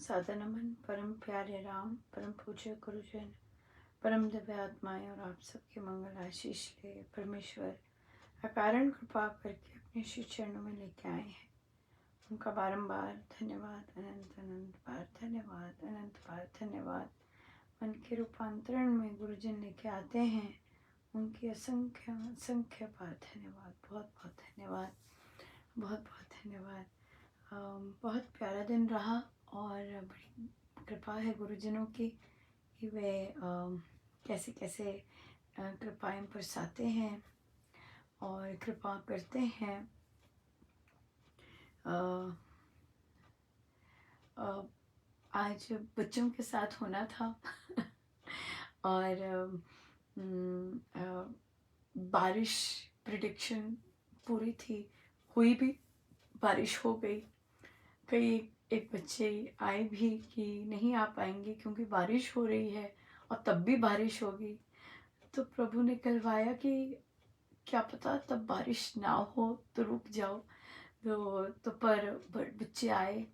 सादर नमन परम प्यारे राम, परम पूज्य गुरुजन, परम दिव्य आत्माएं और आप सबके मंगल आशीष ले परमेश्वर अकारण कृपा करके अपने श्री चरणों में लेके आए हैं। उनका बारंबार धन्यवाद, अनंत अनंत बार धन्यवाद, अनंत बार धन्यवाद। मन के रूपांतरण में गुरुजन लेके आते हैं, उनकी असंख्य असंख्य बार धन्यवाद। बहुत बहुत धन्यवाद, बहुत बहुत धन्यवाद। बहुत प्यारा दिन रहा और बड़ी कृपा है गुरुजनों की कि वे कैसे कैसे कृपाएं बरसाते हैं और कृपा करते हैं। आज बच्चों के साथ होना था और बारिश प्रिडिक्शन पूरी थी, हुई भी, बारिश हो गई। कई एक बच्चे आए भी कि नहीं आ पाएंगे क्योंकि बारिश हो रही है और तब भी बारिश होगी। तो प्रभु ने कहलवाया कि क्या पता तब बारिश ना हो तो रुक जाओ। तो पर बच्चे आए,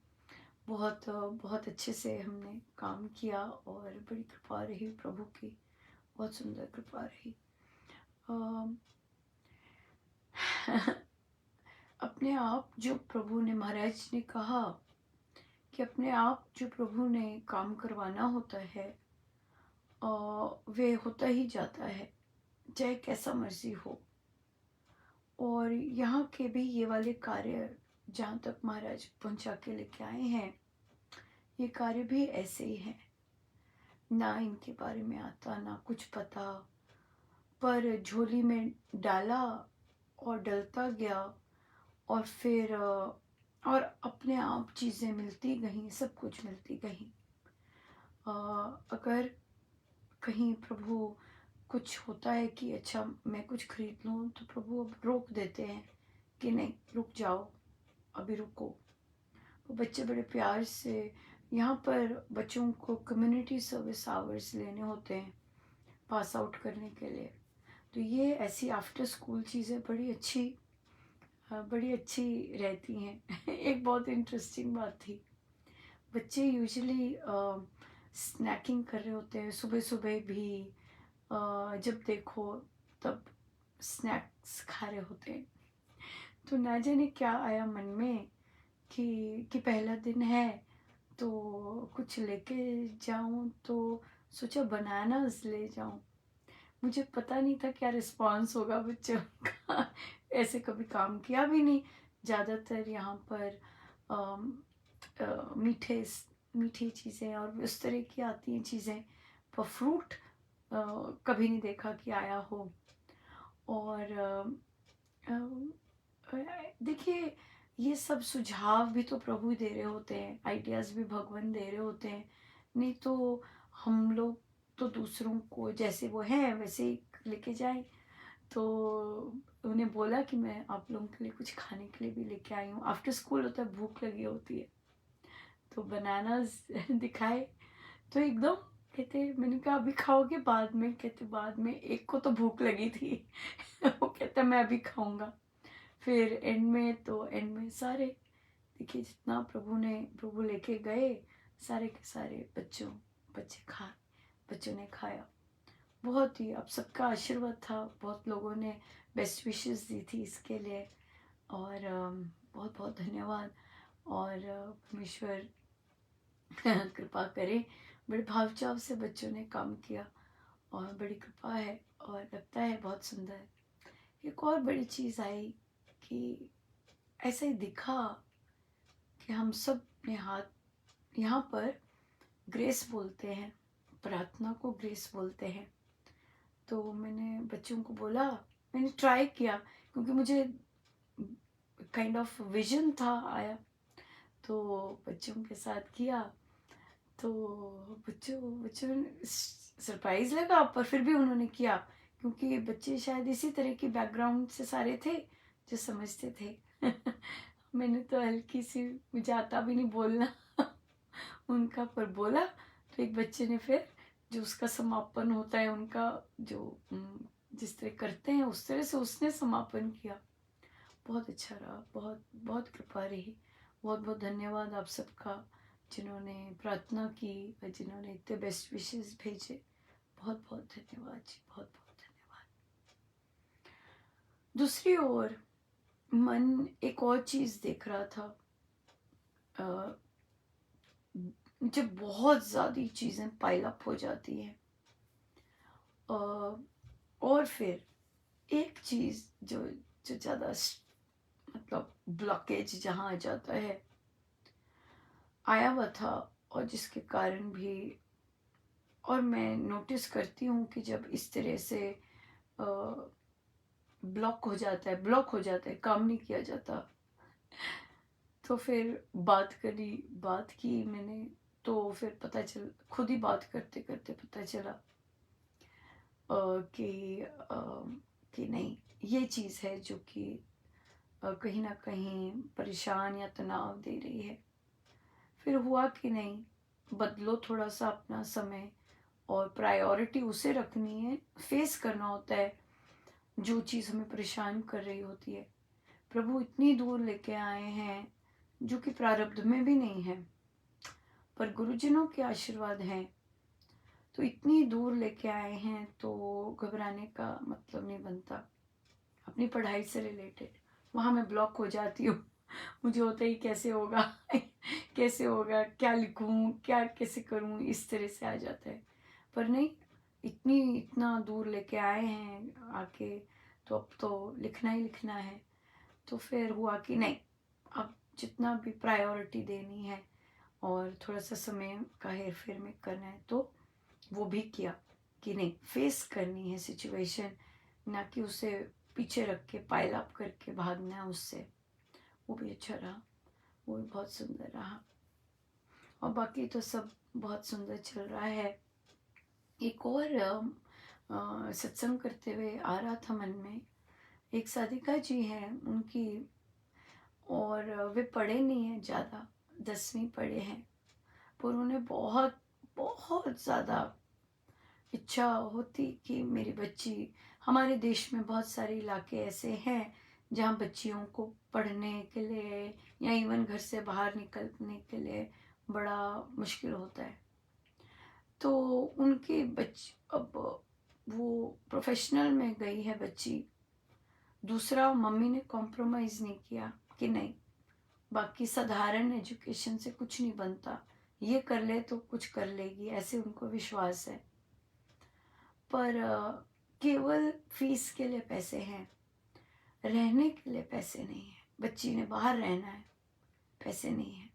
बहुत बहुत अच्छे से हमने काम किया और बड़ी कृपा रही प्रभु की, बहुत सुंदर कृपा रही। अपने आप जो प्रभु ने, महाराज ने कहा कि अपने आप जो प्रभु ने काम करवाना होता है वे होता ही जाता है, चाहे कैसा मर्जी हो। और यहाँ के भी ये वाले कार्य जहाँ तक महाराज पहुँचा के लेके आए हैं, ये कार्य भी ऐसे ही हैं। ना इनके बारे में आता, ना कुछ पता, पर झोली में डाला और डलता गया और फिर और अपने आप चीज़ें मिलती गईं, सब कुछ मिलती गईं। अगर कहीं प्रभु कुछ होता है कि अच्छा मैं कुछ खरीद लूँ, तो प्रभु अब रोक देते हैं कि नहीं, रुक जाओ, अभी रुको। वो बच्चे बड़े प्यार से, यहाँ पर बच्चों को कम्युनिटी सर्विस आवर्स लेने होते हैं पास आउट करने के लिए। तो ये ऐसी आफ्टर स्कूल चीज़ें बड़ी अच्छी रहती हैं। एक बहुत इंटरेस्टिंग बात थी, बच्चे यूजुअली स्नैकिंग कर रहे होते हैं सुबह सुबह भी, जब देखो तब स्नैक्स खा रहे होते हैं। तो ना जाने क्या आया मन में कि पहला दिन है तो कुछ लेके जाऊं, तो सोचा बनानास ले जाऊं। मुझे पता नहीं था क्या रिस्पांस होगा बच्चों का। ऐसे कभी काम किया भी नहीं। ज़्यादातर यहाँ पर मीठे मीठी चीज़ें और उस तरह की आती हैं चीज़ें, पर फ्रूट कभी नहीं देखा कि आया हो। और देखिए, ये सब सुझाव भी तो प्रभु दे रहे होते हैं, आइडियाज़ भी भगवान दे रहे होते हैं। नहीं तो हम लोग तो दूसरों को जैसे वो हैं वैसे ही लेके जाएं। तो उन्हें बोला कि मैं आप लोगों के लिए कुछ खाने के लिए भी लेके आई हूँ। आफ्टर स्कूल होता है, भूख लगी होती है, तो बनानास दिखाए तो एकदम कहते, मैंने कहा अभी खाओगे बाद में? कहते बाद में, एक को तो भूख लगी थी। वो कहता मैं अभी खाऊंगा। फिर एंड में सारे, देखिए जितना प्रभु लेके गए, सारे के सारे बच्चों ने खाया। बहुत ही, अब सबका आशीर्वाद था, बहुत लोगों ने बेस्ट विशेस दी थी इसके लिए, और बहुत बहुत धन्यवाद। और परमेश्वर कृपा करे। बड़े भाव चाव से बच्चों ने काम किया और बड़ी कृपा है और लगता है बहुत सुंदर। एक और बड़ी चीज़ आई कि ऐसा ही दिखा कि हम सब अपने हाथ, यहाँ पर ग्रेस बोलते हैं, प्रार्थना को ग्रेस बोलते हैं। तो मैंने बच्चों को बोला, मैंने ट्राई किया क्योंकि मुझे काइंड ऑफ विजन था आया, तो बच्चों के साथ किया। तो बच्चों ने सरप्राइज लगा, पर फिर भी उन्होंने किया, क्योंकि बच्चे शायद इसी तरह की बैकग्राउंड से सारे थे जो समझते थे। मैंने तो हल्की सी, मुझे आता भी नहीं बोलना उनका, पर बोला। तो एक बच्चे ने फिर जो उसका समापन होता है उनका, जो जिस तरह करते हैं उस तरह से उसने समापन किया। बहुत अच्छा रहा, बहुत बहुत कृपा रही। बहुत बहुत धन्यवाद आप सबका जिन्होंने प्रार्थना की और जिन्होंने इतने बेस्ट विशेस भेजे, बहुत बहुत धन्यवाद जी, बहुत बहुत धन्यवाद। दूसरी ओर मन एक और चीज़ देख रहा था। अ, जब बहुत ज़्यादा चीज़ें पाइल अप हो जाती हैं, और फिर एक चीज़ जो जो ज़्यादा मतलब ब्लॉकेज जहाँ आ जाता है, आया हुआ था, और जिसके कारण भी, और मैं नोटिस करती हूँ कि जब इस तरह से ब्लॉक हो जाता है, काम नहीं किया जाता, तो फिर बात की मैंने, तो फिर पता चल, खुद ही बात करते करते पता चला कि नहीं, ये चीज़ है जो कि कहीं ना कहीं परेशान या तनाव दे रही है। फिर हुआ कि नहीं, बदलो थोड़ा सा अपना समय, और प्रायोरिटी उसे रखनी है, फेस करना होता है जो चीज़ हमें परेशान कर रही होती है। प्रभु इतनी दूर लेके आए हैं जो कि प्रारब्ध में भी नहीं है, पर गुरुजनों के आशीर्वाद हैं, तो इतनी दूर लेके आए हैं, तो घबराने का मतलब नहीं बनता। अपनी पढ़ाई से रिलेटेड वहाँ मैं ब्लॉक हो जाती हूँ। मुझे होता ही कैसे होगा कैसे होगा, क्या लिखूँ, क्या कैसे करूँ, इस तरह से आ जाता है। पर नहीं, इतना दूर लेके आए हैं आके, तो अब तो लिखना ही लिखना है। तो फिर हुआ कि नहीं, अब जितना भी प्रायोरिटी देनी है और थोड़ा सा समय का हेर फेर में करना है, तो वो भी किया कि नहीं, फेस करनी है सिचुएशन, ना कि उसे पीछे रख के पाइल अप करके भागना है उससे। वो भी अच्छा रहा, वो भी बहुत सुंदर रहा, और बाकी तो सब बहुत सुंदर चल रहा है। एक और सत्संग करते हुए आ रहा था मन में, एक साधिका जी हैं उनकी, और वे पढ़े नहीं हैं ज़्यादा, 10वीं पढ़े हैं, पर उन्हें बहुत बहुत ज़्यादा इच्छा होती कि मेरी बच्ची, हमारे देश में बहुत सारे इलाके ऐसे हैं जहाँ बच्चियों को पढ़ने के लिए या इवन घर से बाहर निकलने के लिए बड़ा मुश्किल होता है। तो उनकी बच्ची, अब वो प्रोफेशनल में गई है बच्ची, दूसरा मम्मी ने कॉम्प्रोमाइज़ नहीं किया कि नहीं, बाकी साधारण एजुकेशन से कुछ नहीं बनता, ये कर ले तो कुछ कर लेगी, ऐसे उनको विश्वास है। पर केवल फीस के लिए पैसे हैं, रहने के लिए पैसे नहीं है। बच्ची ने बाहर रहना है, पैसे नहीं है।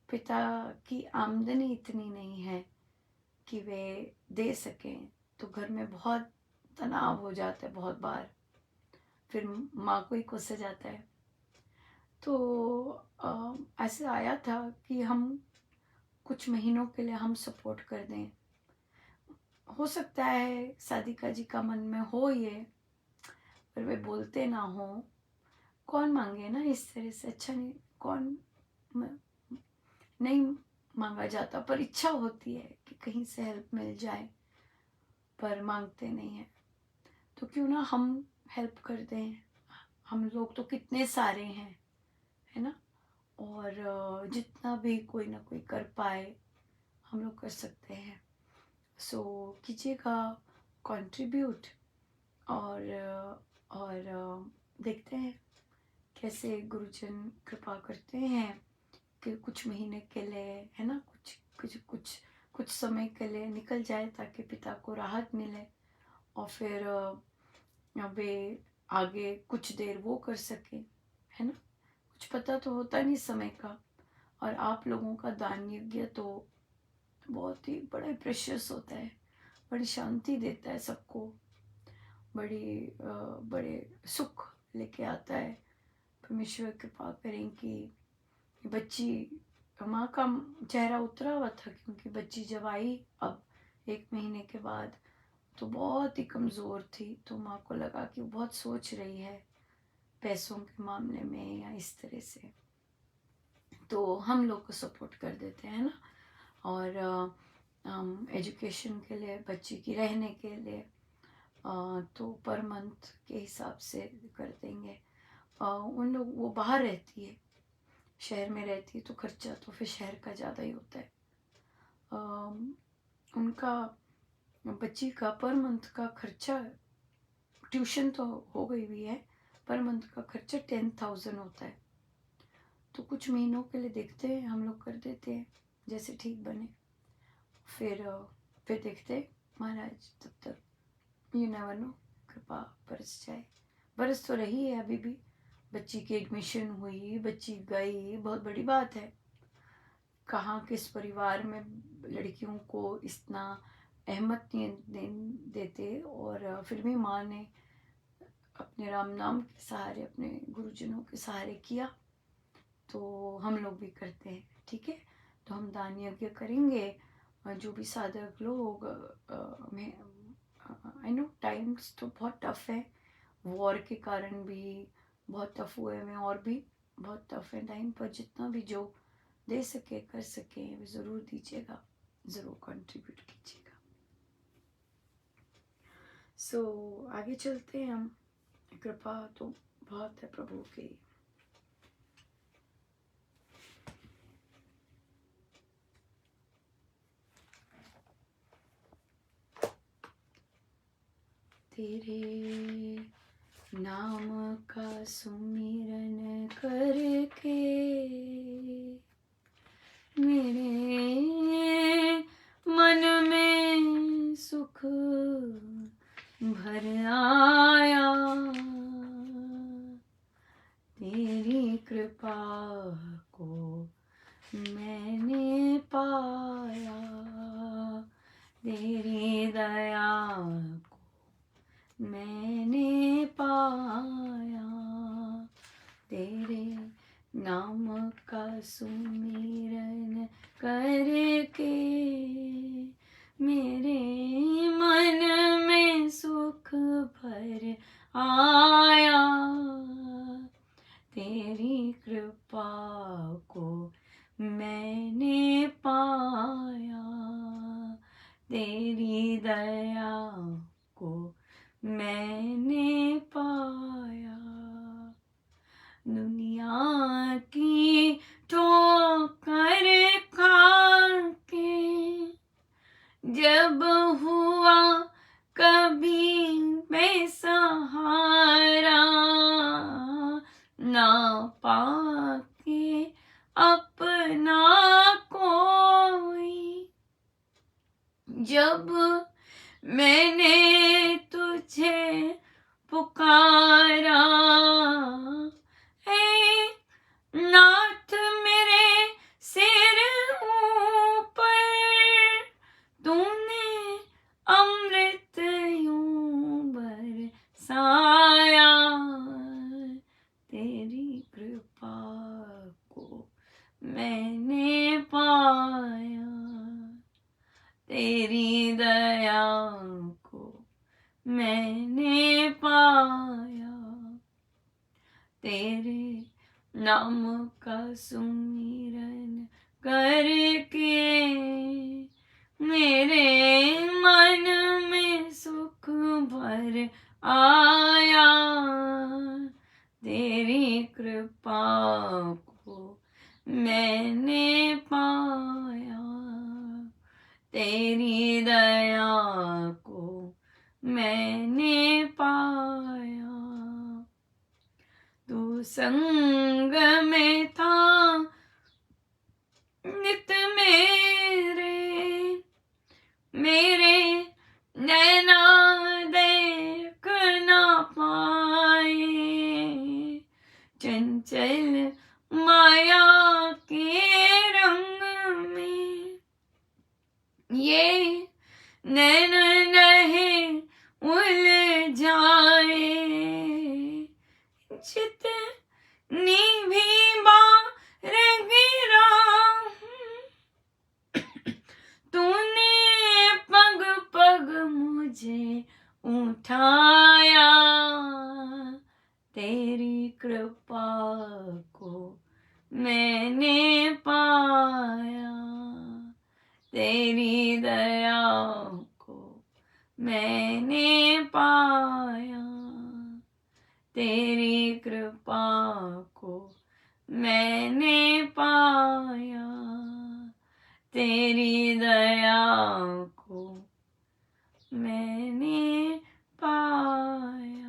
पिता की आमदनी इतनी नहीं है कि वे दे सकें, तो घर में बहुत तनाव हो जाता है बहुत बार, फिर माँ को ही गुस्सा जाता है। तो ऐसे आया था कि हम कुछ महीनों के लिए हम सपोर्ट कर दें। हो सकता है सादिका जी का मन में हो ये, पर वे बोलते ना हो। कौन मांगे ना इस तरह से, अच्छा नहीं, कौन नहीं मांगा जाता, पर इच्छा होती है कि कहीं से हेल्प मिल जाए, पर मांगते नहीं है। तो क्यों ना हम हेल्प कर दें, हम लोग तो कितने सारे हैं, है ना। और जितना भी कोई ना कोई कर पाए हम लोग कर सकते हैं। सो कीजिएगा कंट्रीब्यूट, और देखते हैं कैसे गुरुजन कृपा करते हैं कि कुछ महीने के लिए, है ना, कुछ कुछ कुछ कुछ समय के लिए निकल जाए, ताकि पिता को राहत मिले, और फिर वे आगे कुछ देर वो कर सके, है ना। कुछ पता तो होता नहीं समय का, और आप लोगों का दान यज्ञ तो बहुत ही बड़ा प्रेशियस होता है, बड़ी शांति देता है सबको, बड़े सुख लेके आता है। परमेश्वर कृपा करें कि बच्ची, माँ का चेहरा उतरा हुआ था, क्योंकि बच्ची जब आई अब 1 महीने के बाद, तो बहुत ही कमज़ोर थी, तो माँ को लगा कि वो बहुत सोच रही है पैसों के मामले में या इस तरह से, तो हम लोग को सपोर्ट कर देते हैं ना। और हम एजुकेशन के लिए, बच्ची की रहने के लिए, तो पर मंथ के हिसाब से कर देंगे। उन लोग, वो बाहर रहती है, शहर में रहती है तो खर्चा तो फिर शहर का ज़्यादा ही होता है। उनका बच्ची का पर मंथ का खर्चा, ट्यूशन तो हो गई हुई है, पर मंथ का खर्चा 10,000 होता है। तो कुछ महीनों के लिए देखते हैं, हम लोग कर देते हैं जैसे ठीक बने। फिर देखते हैं महाराज, तब तक यू नेवर नो, कृपा बरस जाए। बरस तो रही है अभी भी, बच्ची की एडमिशन हुई, बच्ची गई, बहुत बड़ी बात है। कहाँ किस परिवार में लड़कियों को इतना अहमियत नहीं देते, और फिर भी माँ ने अपने राम नाम के सहारे, अपने गुरुजनों के सहारे किया, तो हम लोग भी करते हैं। ठीक है, तो हम दान यज्ञ करेंगे। जो भी साधक लोग, मैं आई नो टाइम्स तो बहुत टफ है, वॉर के कारण भी बहुत टफ हुए हैं, और भी बहुत टफ है टाइम, पर जितना भी जो दे सके कर सके वो ज़रूर दीजिएगा, ज़रूर कंट्रीब्यूट कीजिएगा। आगे चलते हैं हम। कृपा तो बहुत है प्रभु की। तेरे नाम का सुमिरन करके मेरे मन में सुख भर आया। तेरी कृपा को मैंने पाया, तेरी दया को मैंने पाया। तेरे नाम का सुमिरन करके मेरे मन में सुख भर आया। तेरी कृपा को मैंने पाया, तेरी दया को मैंने पाया। दुनिया की ठोकर खा के जब हुआ कभी बेसहारा, ना पाके अपना कोई, जब मैंने तुझे पुकारा, हे नाथ मेरे सिर ऊपर तूने अमृत यूं बरसाया। तेरी कृपा को मैंने पाया, तेरी दया को मैंने पाया। तेरे नाम का सुमिरन करके मेरे मन में सुख भर आया। तेरी कृपा को मैंने पाया, तेरी दया को मैंने पाया। तू संग में था नित मेरे नैना देख ना पाए। चंचल माया के रंग में ये नैन नहीं उलझाए। जितनी भी बार गिरा तूने पग पग मुझे उठाया। तेरी कृपा को मैंने पाया, तेरी दया को मैंने पाया। तेरी कृपा को मैंने पाया तेरी दया को, मैंने पाया।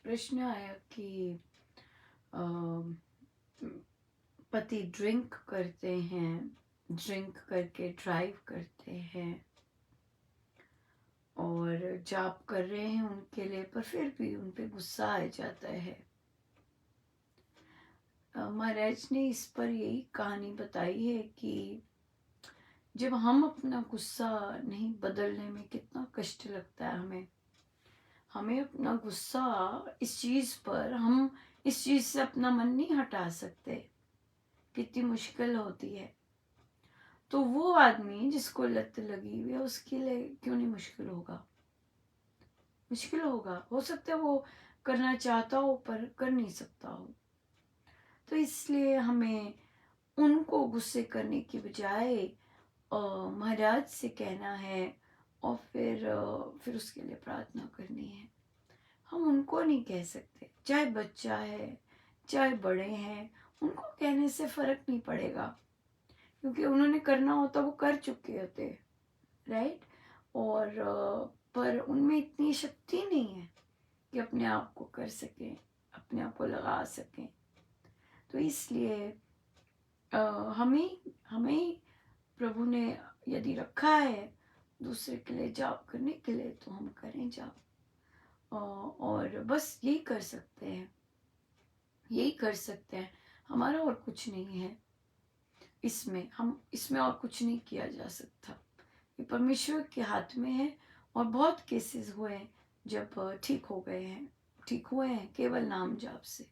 प्रश्न आया कि पति ड्रिंक करते हैं, ड्रिंक करके ड्राइव करते हैं और जाप कर रहे हैं उनके लिए, पर फिर भी उन पे गुस्सा आ जाता है। महाराज ने इस पर यही कहानी बताई है कि जब हम अपना गुस्सा नहीं बदलने में कितना कष्ट लगता है हमें, हमें अपना गुस्सा इस चीज़ पर, हम इस चीज़ से अपना मन नहीं हटा सकते, कितनी मुश्किल होती है। तो वो आदमी जिसको लत लगी हुई है उसके लिए क्यों नहीं मुश्किल होगा? मुश्किल होगा, हो सकता है वो करना चाहता हो पर कर नहीं सकता हो। तो इसलिए हमें उनको गुस्से करने की बजाय महाराज से कहना है और फिर उसके लिए प्रार्थना करनी है। हम उनको नहीं कह सकते, चाहे बच्चा है चाहे बड़े हैं, उनको कहने से फर्क नहीं पड़ेगा, क्योंकि उन्होंने करना होता वो कर चुके होते, राइट। और पर उनमें इतनी शक्ति नहीं है कि अपने आप को कर सकें, अपने आप को लगा सकें। तो इसलिए हमें हमें प्रभु ने यदि रखा है दूसरे के लिए जाप करने के लिए, तो हम करें जाप। और बस यही कर सकते हैं, यही कर सकते हैं, हमारा और कुछ नहीं है इसमें और कुछ नहीं किया जा सकता। ये परमेश्वर के हाथ में है। और बहुत केसेस हुए हैं जब ठीक हो गए हैं, ठीक हुए हैं केवल नाम जाप से,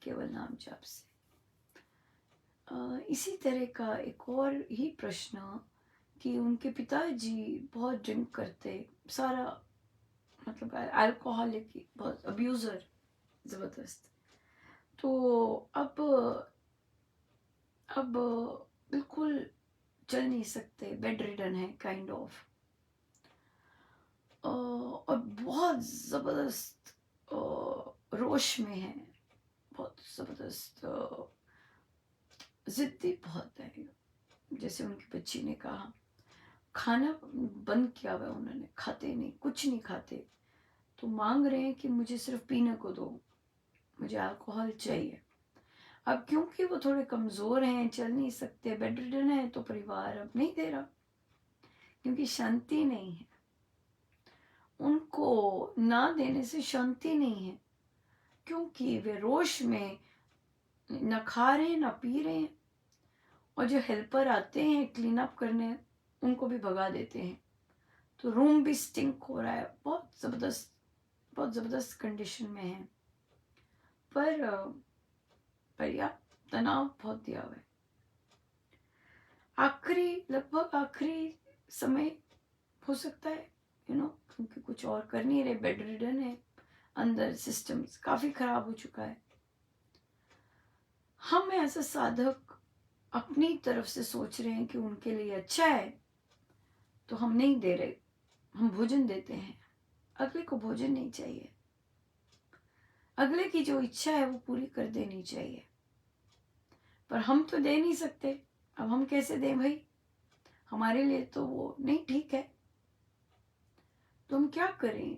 केवल नाम जाप से। इसी तरह का एक और ही प्रश्न कि उनके पिताजी बहुत ड्रिंक करते, सारा मतलब अल्कोहलिक, बहुत अब्यूज़र, ज़बरदस्त। तो अब बिल्कुल चल नहीं सकते, बेड रिडन है काइंड ऑफ। और बहुत ज़बरदस्त रोश में है, बहुत ज़बरदस्त ज़िद्दी बहुत है। जैसे उनकी बच्ची ने कहा, खाना बंद किया हुआ उन्होंने, खाते नहीं, कुछ नहीं खाते, तो मांग रहे हैं कि मुझे सिर्फ पीने को दो, मुझे अल्कोहल चाहिए। अब क्योंकि वो थोड़े कमज़ोर हैं, चल नहीं सकते, बेड रिडन है, तो परिवार अब नहीं दे रहा, क्योंकि शांति नहीं है। उनको ना देने से शांति नहीं है, क्योंकि वे रोश में न खा रहे हैं न पी रहे हैं। और जो हेल्पर आते हैं क्लीन अप करने, उनको भी भगा देते हैं, तो रूम भी स्टिंक हो रहा है, बहुत ज़बरदस्त कंडीशन में है। पर या तनाव बहुत दिया हुआ है। लगभग आखिरी समय हो सकता है, क्योंकि कुछ और कर नहीं रहे, बेड रिडन है, अंदर सिस्टम्स काफ़ी खराब हो चुका है। हम एज अ साधक अपनी तरफ से सोच रहे हैं कि उनके लिए अच्छा है, तो हम नहीं दे रहे, हम भोजन देते हैं। अगले को भोजन नहीं चाहिए, अगले की जो इच्छा है वो पूरी कर देनी चाहिए, पर हम तो दे नहीं सकते। अब हम कैसे दें भाई, हमारे लिए तो वो नहीं ठीक है। तो हम क्या करें?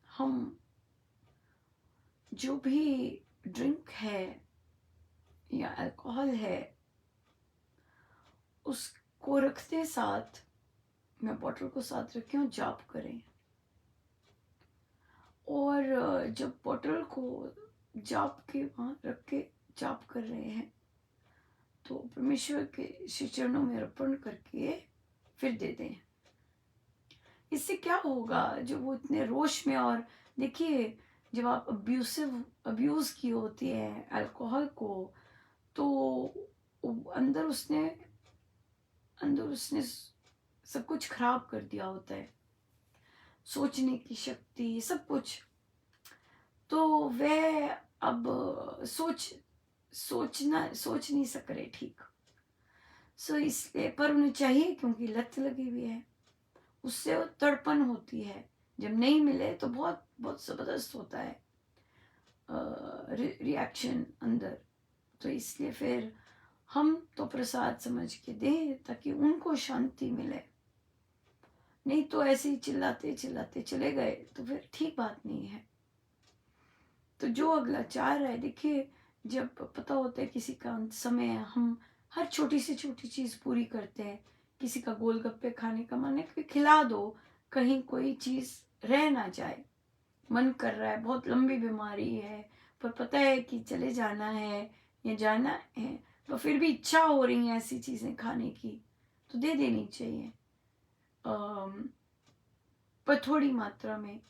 हम जो भी ड्रिंक है या अल्कोहल है, उसको रखते साथ, मैं बॉटल को साथ रखे और जाप करें। और जब बॉटल को जाप के वहाँ रख के जाप कर रहे हैं, तो परमेश्वर के श्री चरणों में अर्पण करके फिर दे दें। इससे क्या होगा, जो वो इतने रोष में, और देखिए जब आप अब्यूज की होती है अल्कोहल को, तो अंदर उसने सब कुछ खराब कर दिया होता है, सोचने की शक्ति, सब कुछ। तो वह अब सोच नहीं सक रहे ठीक। सो इसलिए, पर उन्हें चाहिए क्योंकि लत लगी हुई है, उससे वो तड़पन होती है। जब नहीं मिले तो बहुत बहुत जबरदस्त होता है रिएक्शन अंदर। तो इसलिए फिर हम तो प्रसाद समझ के दें ताकि उनको शांति मिले, नहीं तो ऐसे ही चिल्लाते चिल्लाते चले गए तो फिर ठीक बात नहीं है। तो जो अगला चाह रहा है, देखिए जब पता होता है किसी का समय है, हम हर छोटी से छोटी चीज़ पूरी करते हैं। किसी का गोलगप्पे खाने का मन है कि खिला दो, कहीं कोई चीज़ रह ना जाए। मन कर रहा है, बहुत लंबी बीमारी है, पर पता है कि चले जाना है या जाना है, तो फिर भी इच्छा हो रही है ऐसी चीज़ें खाने की, तो दे देनी चाहिए, पर थोड़ी मात्रा में,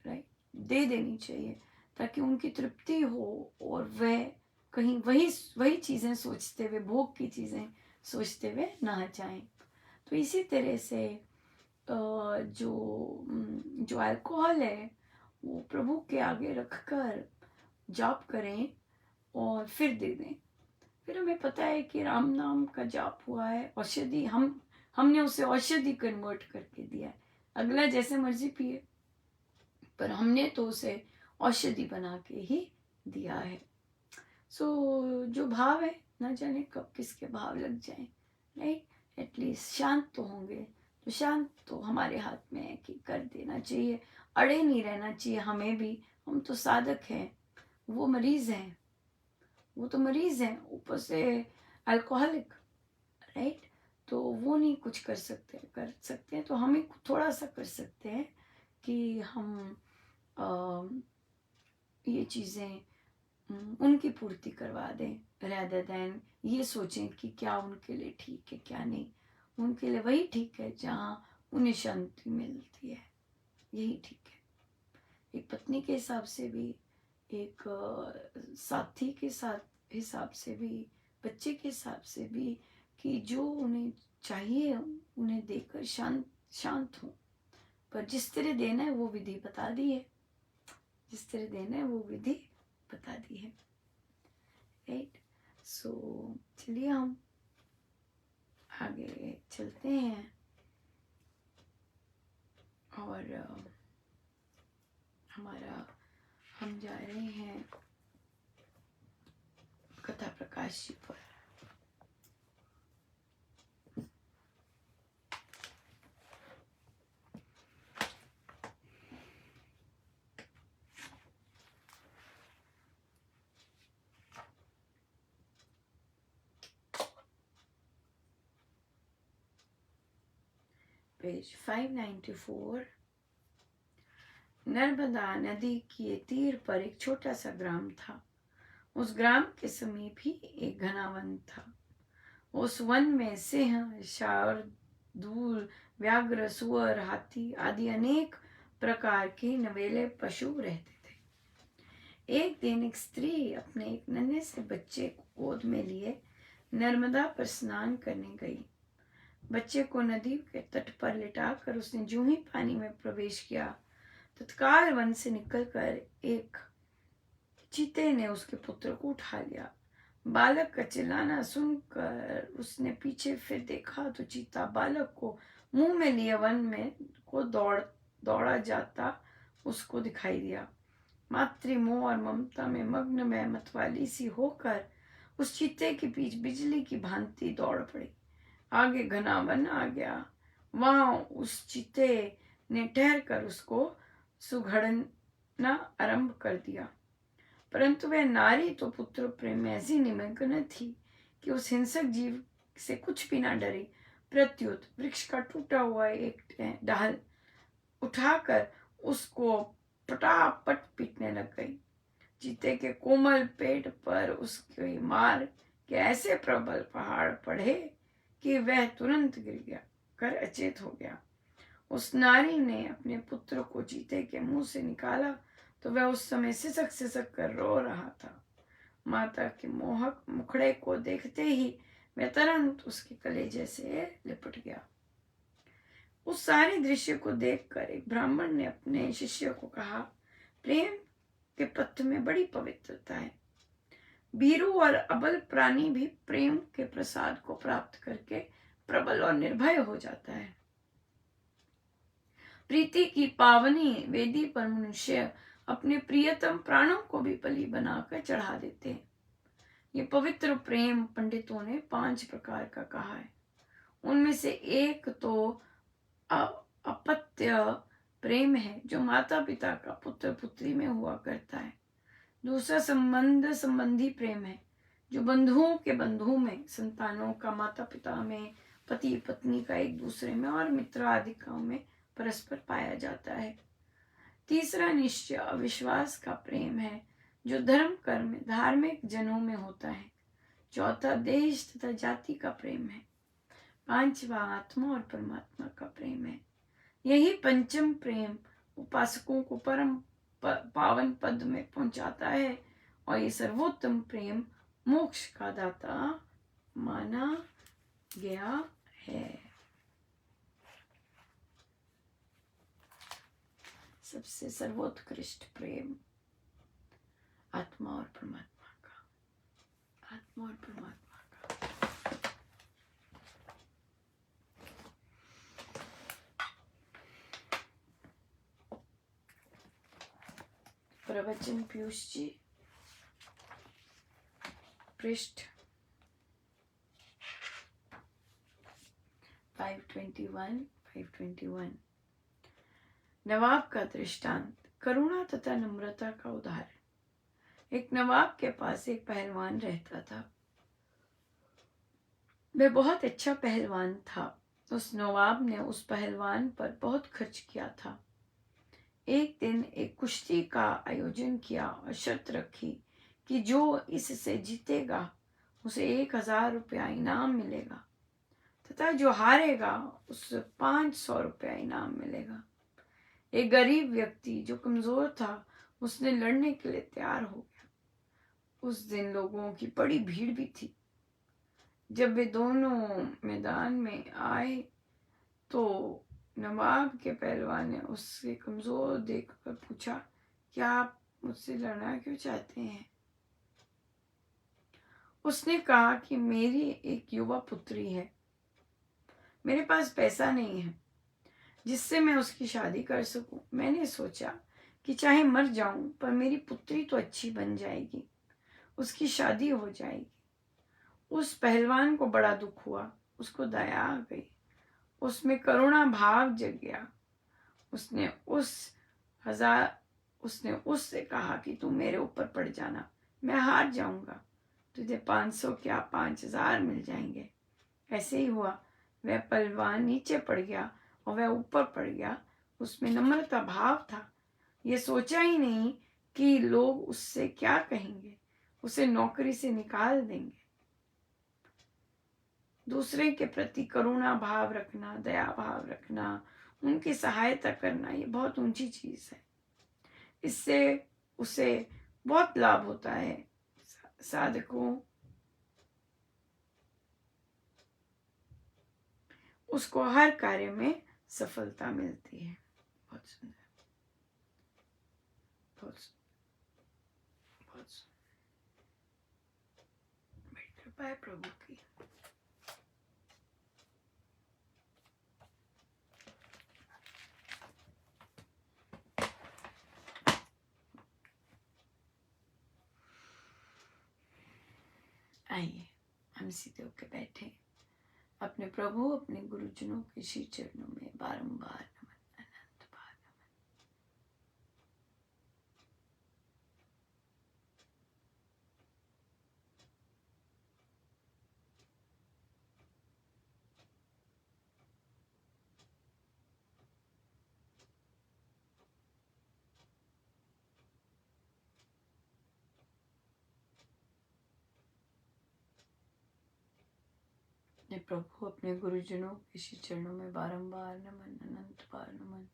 राइट, दे देनी चाहिए ताकि उनकी तृप्ति हो और वह कहीं वही चीज़ें सोचते हुए, भोग की चीज़ें सोचते हुए ना जाएं। तो इसी तरह से जो अल्कोहल है वो प्रभु के आगे रखकर जाप करें और फिर दे दें। फिर हमें पता है कि राम नाम का जाप हुआ है, औषधि, हमने उसे औषधि कन्वर्ट करके दिया है। अगला जैसे मर्जी पिए, पर हमने तो उसे औषधि बना के ही दिया है। सो जो भाव है, ना जाने कब किसके भाव लग जाए, राइट, एटलीस्ट शांत तो होंगे। तो शांत तो हमारे हाथ में है कि कर देना चाहिए, अड़े नहीं रहना चाहिए हमें भी। हम तो साधक हैं, वो मरीज हैं, वो तो मरीज हैं, ऊपर से अल्कोहलिक, राइट। तो वो नहीं कुछ कर सकते हैं तो हम ही थोड़ा सा कर सकते हैं कि हम ये चीज़ें उनकी पूर्ति करवा दें, rather than ये सोचें कि क्या उनके लिए ठीक है क्या नहीं। उनके लिए वही ठीक है जहाँ उन्हें शांति मिलती है, यही ठीक है। एक पत्नी के हिसाब से भी, एक साथी के साथ हिसाब से भी, बच्चे के हिसाब से भी, कि जो उन्हें चाहिए उन्हें देकर शांत हो। पर जिस तरह देना है वो विधि बता दी है, जिस तरह देना है वो विधि बता दी है, राइट। सो चलिए हम आगे चलते हैं और हम जा रहे हैं कथा प्रकाश जी पर। पेज 594। नर्मदा नदी के तीर पर एक छोटा सा ग्राम था। उस ग्राम के समीप ही एक घना वन था। उस वन में सिंह, शार्दूल, व्याघ्र, सुअर, हाथी आदि अनेक प्रकार के नवेले पशु रहते थे। एक दिन एक स्त्री अपने एक नन्हे से बच्चे को गोद में लिए नर्मदा पर स्नान करने गई। बच्चे को नदी के तट पर लिटाकर उसने जो ही पानी में प्रवेश किया, तत्काल वन से निकलकर एक चीते ने उसके पुत्र को उठा लिया। बालक का चिल्लाना सुनकर उसने पीछे फिर देखा तो चीता बालक को मुंह में लिए वन में को दौड़ा जाता उसको दिखाई दिया। मातृ मोह और ममता में मग्न वह मतवाली सी होकर उस चीते के बीच बिजली की भांति दौड़ पड़ी। आगे घना वन आ गया। वहां उस चीते ने ठहर कर उसको सुघड़ना आरंभ कर दिया, परंतु वह नारी तो पुत्र प्रेम में ऐसी निमग्न थी कि उस हिंसक जीव से कुछ भी ना डरी। प्रत्युत वृक्ष का टूटा हुआ एक डाल उठाकर उसको पटापट पीटने लग गई। चीते के कोमल पेट पर उसकी मार के ऐसे प्रबल पहाड़ पड़े कि वह तुरंत गिर गया, कर अचेत हो गया। उस नारी ने अपने पुत्र को चीते के मुंह से निकाला तो वह उस समय सिसक सिसक कर रो रहा था। माता के मोहक मुखड़े को देखते ही वह तुरंत उसके कलेजे से लिपट गया। उस सारे दृश्य को देखकर एक ब्राह्मण ने अपने शिष्य को कहा, प्रेम के पथ में बड़ी पवित्रता है। भीरू और अबल प्राणी भी प्रेम के प्रसाद को प्राप्त करके प्रबल और निर्भय हो जाता है। प्रीति की पावनी वेदी पर मनुष्य अपने प्रियतम प्राणों को भी बलि बनाकर चढ़ा देते हैं। ये पवित्र प्रेम पंडितों ने 5 प्रकार का कहा है। उनमें से एक तो अपत्य प्रेम है, जो माता पिता का पुत्र पुत्री में हुआ करता है। दूसरा संबंधी प्रेम है, जो बंधुओं के बंधु में, संतानों का माता पिता में, पति पत्नी का एक दूसरे में और मित्र आदिकों में परस्पर पाया जाता है। तीसरा निश्चय अविश्वास का प्रेम है, जो धर्म कर्म धार्मिक जनों में होता है। चौथा देश तथा जाति का प्रेम है। पांचवा आत्मा और परमात्मा का प्रेम है। यही पंचम प्रेम उपासकों को परम पावन पद में पहुंचाता है और ये सर्वोत्तम प्रेम मोक्ष का दाता माना गया है। सबसे सर्वोत्कृष्ट प्रेम आत्मा और परमात्मा का, आत्मा और परमात्मा का। प्रवचन पीयूष जी, पृष्ठ 521। नवाब का दृष्टांत, करुणा तथा नम्रता का उदाहरण। एक नवाब के पास एक पहलवान रहता था। वह बहुत अच्छा पहलवान था। उस नवाब ने उस पहलवान पर बहुत खर्च किया था। एक दिन एक कुश्ती का आयोजन किया और शर्त रखी कि जो इससे जीतेगा उसे 1000 रुपया इनाम मिलेगा तथा जो हारेगा उसे 500 रुपया इनाम मिलेगा। एक गरीब व्यक्ति जो कमजोर था उसने लड़ने के लिए तैयार हो गया। उस दिन लोगों की बड़ी भीड़ भी थी। जब वे दोनों मैदान में आए तो नवाब के पहलवान ने उससे कमजोर देखकर पूछा, क्या आप मुझसे लड़ना क्यों चाहते हैं? उसने कहा कि मेरी एक युवा पुत्री है, मेरे पास पैसा नहीं है जिससे मैं उसकी शादी कर सकूं। मैंने सोचा कि चाहे मर जाऊं पर मेरी पुत्री तो अच्छी बन जाएगी, उसकी शादी हो जाएगी। उस पहलवान को बड़ा दुख हुआ, उसको दया आ गई, उसमें करुणा भाव जग गया। उसने उससे कहा कि तू मेरे ऊपर पड़ जाना, मैं हार जाऊंगा, तुझे 500 क्या 5000 मिल जाएंगे। ऐसे ही हुआ। वह पहलवान नीचे पड़ गया और वह ऊपर पड़ गया। उसमें नम्रता भाव था। ये सोचा ही नहीं कि लोग उससे क्या कहेंगे, उसे नौकरी से निकाल देंगे। दूसरे के प्रति करुणा भाव रखना, दया भाव रखना, उनकी सहायता करना, ये बहुत ऊंची चीज है। इससे उसे बहुत लाभ होता है। साधकों उसको हर कार्य में सफलता मिलती है। बहुत सुंदर, बहुत सुंदर, बहुत सुंदर। बड़ी कृपा है प्रभु की। आइए हम सीधे होकर बैठे, अपने प्रभु अपने गुरुजनों के श्री चरणों में बारंबार नमन, अनंत बार नमन। प्रभु अपने गुरुजनों के श्री चरणों में बारंबार नमन, अनंत बार नमन।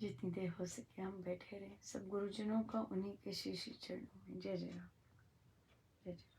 जितनी देर हो सके हम बैठे रहें, सब गुरुजनों का उन्हीं के श्री श्री चरणों में। जय जय राम, जय जय राम।